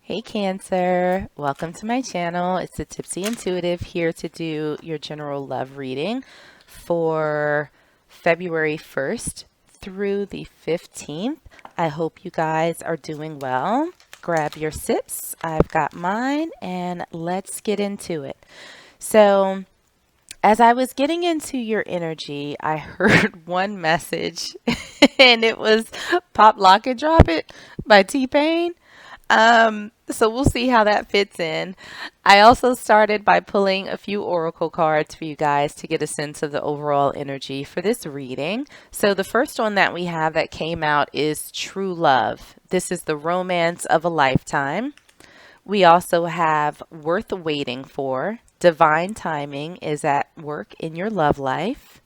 Hey Cancer, welcome to my channel. It's the Tipsy Intuitive here to do your general love reading for February 1st through the 15th. I hope you guys are doing well. Grab your sips. I've got mine and let's get into it. So, as I was getting into your energy, I heard one message and it was Pop Lock and Drop It by T-Pain. So we'll see how that fits in. I also started by pulling a few oracle cards for you guys to get a sense of the overall energy for this reading. So the first one that we have that came out is True Love. This is the romance of a lifetime. We also have Worth Waiting For. Divine timing is at work in your love life.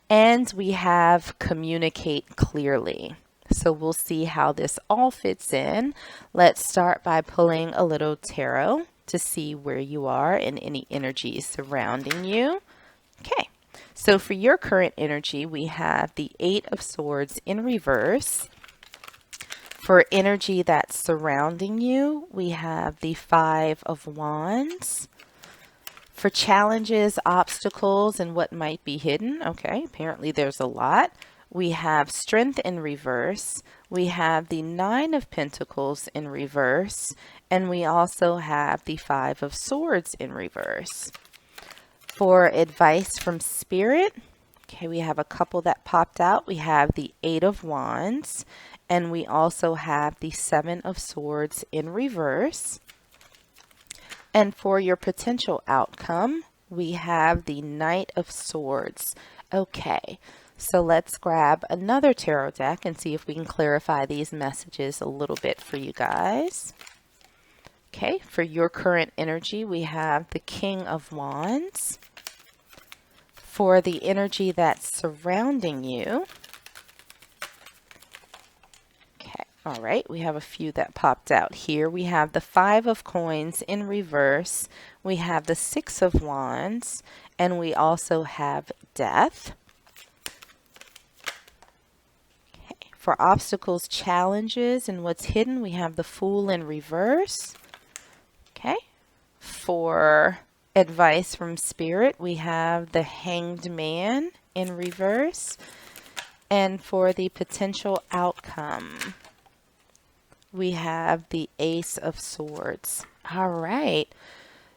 And we have Communicate Clearly. So we'll see how this all fits in. Let's start by pulling a little tarot to see where you are and any energies surrounding you. Okay, so for your current energy, we have the Eight of Swords in reverse. For energy that's surrounding you, we have the Five of Wands. For challenges, obstacles, and what might be hidden, okay, apparently there's a lot. We have Strength in reverse. We have the Nine of Pentacles in reverse. And we also have the Five of Swords in reverse. For advice from Spirit, okay, we have a couple that popped out. We have the Eight of Wands. And we also have the Seven of Swords in reverse. And for your potential outcome, we have the Knight of Swords. Okay, so let's grab another tarot deck and see if we can clarify these messages a little bit for you guys. Okay, for your current energy, we have the King of Wands. For the energy that's surrounding you, all right, we have a few that popped out here. We have the Five of Coins in reverse. We have the Six of Wands. And we also have Death. Okay. For obstacles, challenges, and what's hidden, we have the Fool in reverse. Okay. For advice from Spirit, we have the Hanged Man in reverse. And for the potential outcome, we have the Ace of Swords. All right.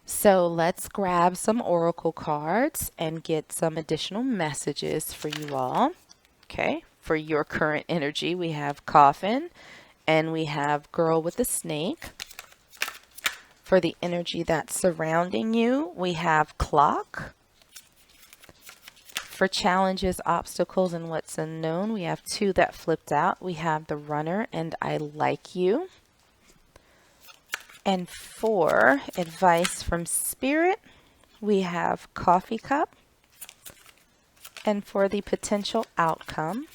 So let's grab some oracle cards and get some additional messages for you all. Okay. For your current energy, we have Coffin and we have Girl with the Snake. For the energy that's surrounding you, we have Clock. For challenges, obstacles, and what's unknown, we have two that flipped out. We have the Runner and I Like You. And for advice from Spirit, we have Coffee Cup. And for the potential outcome,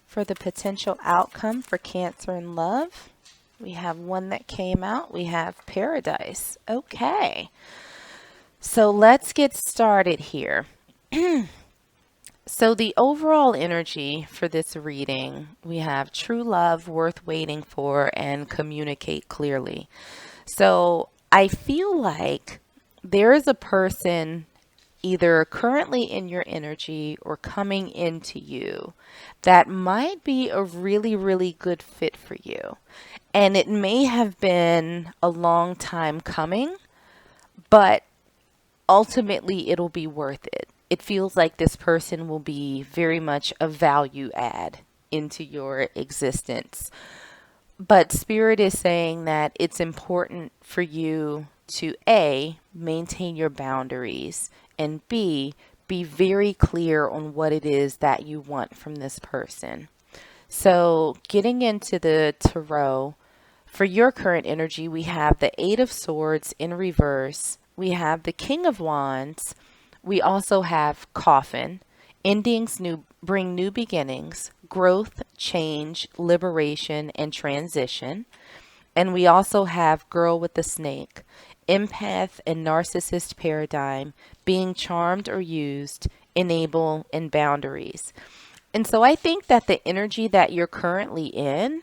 for Cancer and Love, we have one that came out. We have Paradise. Okay. So let's get started here. So the overall energy for this reading, we have True Love, Worth Waiting For, and Communicate Clearly. So I feel like there is a person either currently in your energy or coming into you that might be a really, really good fit for you. And it may have been a long time coming, but ultimately it'll be worth it. It feels like this person will be very much a value add into your existence. But Spirit is saying that it's important for you to A, maintain your boundaries, and B, be very clear on what it is that you want from this person. So getting into the tarot, for your current energy, we have the Eight of Swords in reverse. We have the King of Wands. We also have Coffin. Endings bring new beginnings, growth, change, liberation, and transition. And we also have Girl with the Snake. Empath and narcissist paradigm, being charmed or used, enable, and boundaries. And so I think that the energy that you're currently in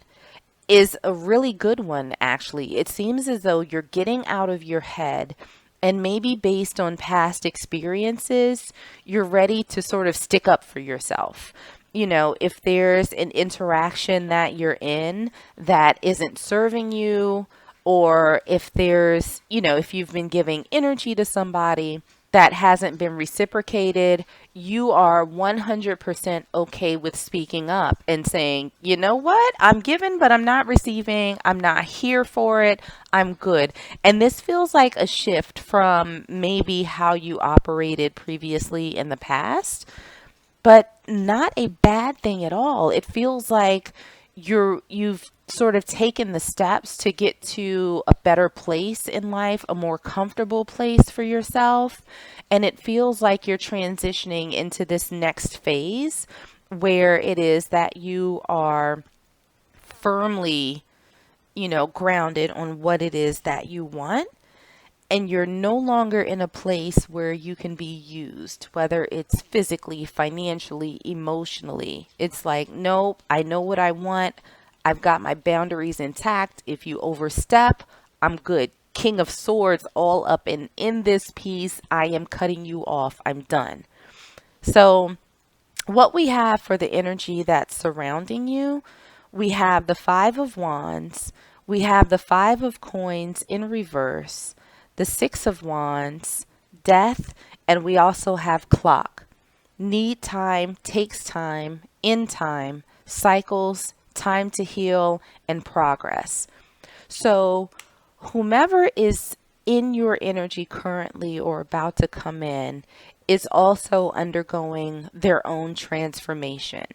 is a really good one, actually. It seems as though you're getting out of your head, and maybe based on past experiences, you're ready to sort of stick up for yourself. You know, if there's an interaction that you're in that isn't serving you, or if there's, if you've been giving energy to somebody that hasn't been reciprocated, you are 100% okay with speaking up and saying, you know what, I'm giving, but I'm not receiving. I'm not here for it. I'm good. And this feels like a shift from maybe how you operated previously in the past, but not a bad thing at all. It feels like you've sort of taken the steps to get to a better place in life, a more comfortable place for yourself, and it feels like you're transitioning into this next phase where it is that you are firmly, grounded on what it is that you want, and you're no longer in a place where you can be used, whether it's physically, financially, emotionally. It's like, nope, I know what I want. I've got my boundaries intact. If you overstep, I'm good. King of Swords all up and in this piece. I am cutting you off. I'm done. So, what we have for the energy that's surrounding you, we have the Five of Wands, we have the Five of Coins in reverse, the Six of Wands, Death, and we also have Clock. Need time, takes time, in time, cycles, time to heal, and progress. So, whomever is in your energy currently or about to come in is also undergoing their own transformation.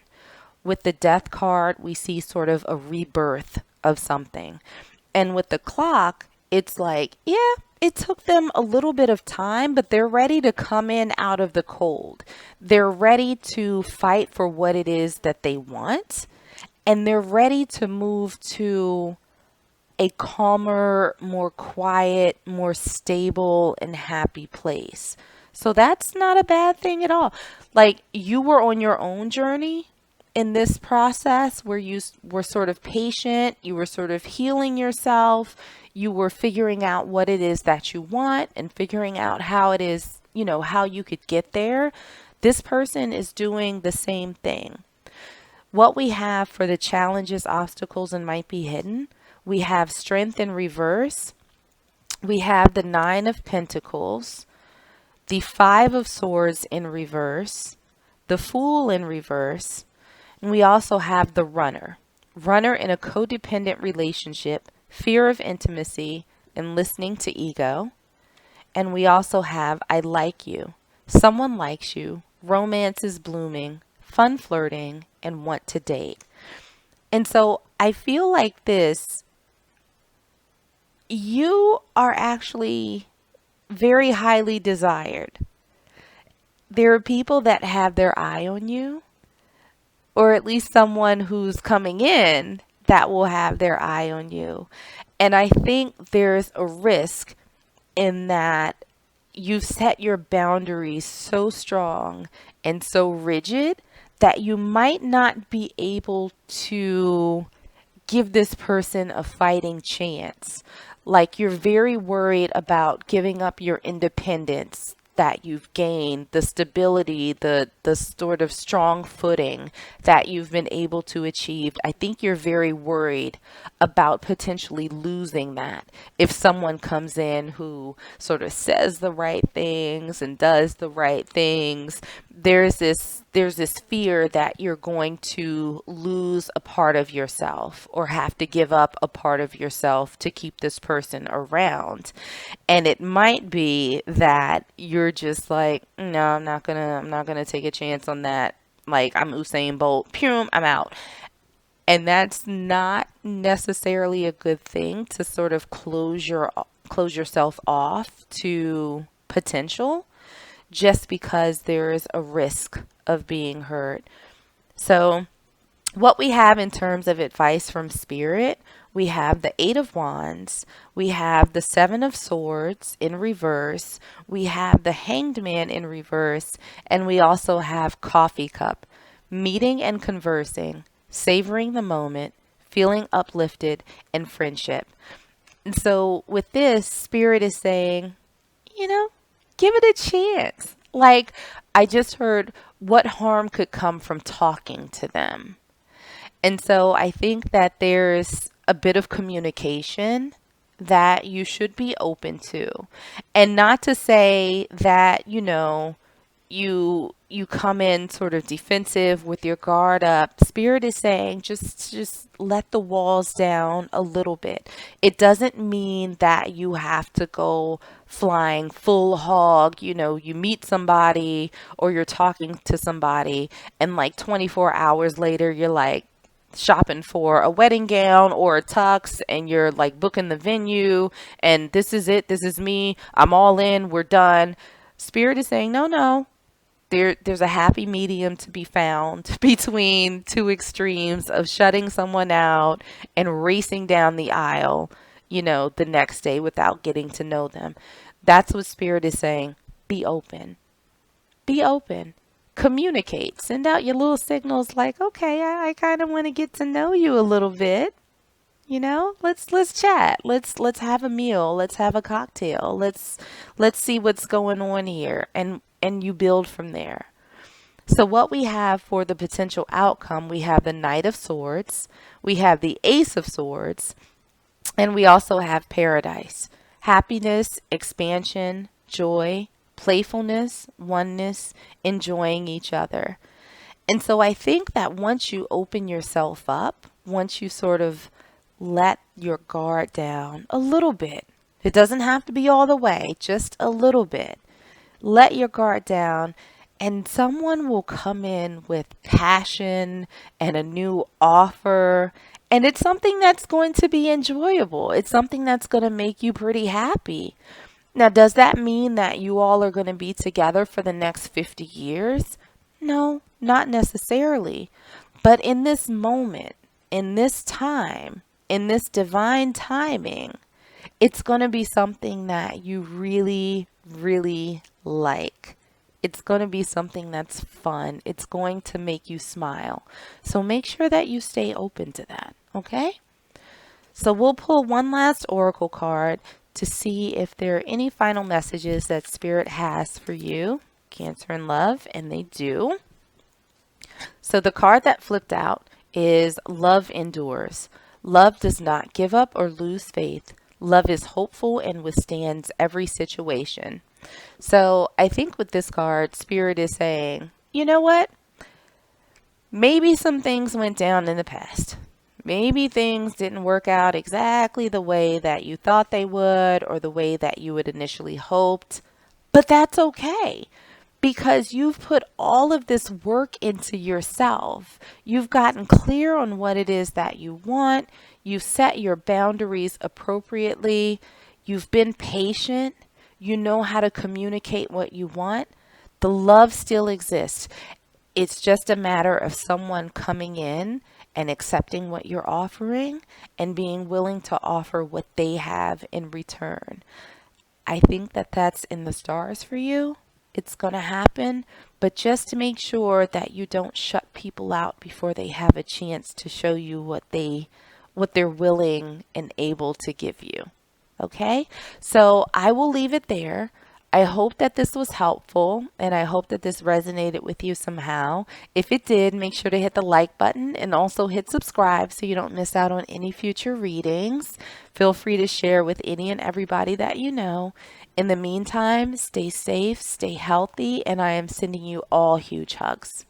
With the Death card, we see sort of a rebirth of something. And with the Clock, it's like, yeah, it took them a little bit of time, but they're ready to come in out of the cold. They're ready to fight for what it is that they want, and they're ready to move to a calmer, more quiet, more stable, and happy place. So that's not a bad thing at all. Like, you were on your own journey in this process where you were sort of patient, you were sort of healing yourself, you were figuring out what it is that you want and figuring out how it is, how you could get there. This person is doing the same thing. What we have for the challenges, obstacles, and might be hidden, we have Strength in reverse, we have the Nine of Pentacles, the Five of Swords in reverse, the Fool in reverse, and we also have the Runner. Runner in a codependent relationship, fear of intimacy, and listening to ego. And we also have I like you. Someone likes you. Romance is blooming. Fun flirting. And want to date. And so I feel like this, you are actually very highly desired. There are people that have their eye on you, or at least someone who's coming in that will have their eye on you. And I think there's a risk in that you've set your boundaries so strong and so rigid that you might not be able to give this person a fighting chance. Like, you're very worried about giving up your independence that you've gained, the stability, the sort of strong footing that you've been able to achieve. I think you're very worried about potentially losing that if someone comes in who sort of says the right things and does the right things. There's this fear that you're going to lose a part of yourself or have to give up a part of yourself to keep this person around. And it might be that you're just like, no, I'm not gonna take a chance on that. Like, I'm Usain Bolt, pum, I'm out. And that's not necessarily a good thing, to sort of close yourself off to potential just because there is a risk of being hurt. So what we have in terms of advice from Spirit, we have the Eight of Wands, we have the Seven of Swords in reverse, we have the Hanged Man in reverse, and we also have Coffee Cup. meeting and conversing, savoring the moment, feeling uplifted, and friendship. And so with this, Spirit is saying, you know, give it a chance. Like I just heard, what harm could come from talking to them? And so I think that there's a bit of communication that you should be open to. And not to say that, you come in sort of defensive with your guard up. Spirit is saying just let the walls down a little bit. It doesn't mean that you have to go flying full hog. You meet somebody or you're talking to somebody and like 24 hours later you're like shopping for a wedding gown or a tux and you're like booking the venue and this is it, this is me, I'm all in, we're done. Spirit is saying no, there's a happy medium to be found between two extremes of shutting someone out and racing down the aisle, the next day without getting to know them. That's what Spirit is saying. Be open. Be open. Communicate. Send out your little signals like, okay, I kind of want to get to know you a little bit. Let's chat. Let's have a meal. Let's have a cocktail. Let's see what's going on here, and you build from there. So what we have for the potential outcome, we have the Knight of Swords, we have the Ace of Swords, and we also have Paradise. Happiness, expansion, joy, playfulness, oneness, enjoying each other. And so I think that once you open yourself up, once you sort of let your guard down a little bit, it doesn't have to be all the way, just a little bit. Let your guard down, and someone will come in with passion and a new offer. And it's something that's going to be enjoyable. It's something that's going to make you pretty happy. Now, does that mean that you all are going to be together for the next 50 years? No, not necessarily. But in this moment, in this time, in this divine timing, it's going to be something that you really, really like. It's going to be something that's fun. It's going to make you smile. So make sure that you stay open to that, okay? So we'll pull one last oracle card to see if there are any final messages that Spirit has for you, Cancer in love, and they do. So the card that flipped out is Love Endures. Love does not give up or lose faith. Love is hopeful and withstands every situation. So I think with this card, Spirit is saying, you know what? Maybe some things went down in the past. Maybe things didn't work out exactly the way that you thought they would or the way that you had initially hoped. But that's okay, because you've put all of this work into yourself. You've gotten clear on what it is that you want. You've set your boundaries appropriately. You've been patient. You know how to communicate what you want. The love still exists. It's just a matter of someone coming in and accepting what you're offering and being willing to offer what they have in return. I think that that's in the stars for you. It's going to happen, but just to make sure that you don't shut people out before they have a chance to show you what they're willing and able to give you. Okay? So I will leave it there. I hope that this was helpful, and I hope that this resonated with you somehow. If it did, make sure to hit the like button and also hit subscribe so you don't miss out on any future readings. Feel free to share with any and everybody that you know. In the meantime, stay safe, stay healthy, and I am sending you all huge hugs.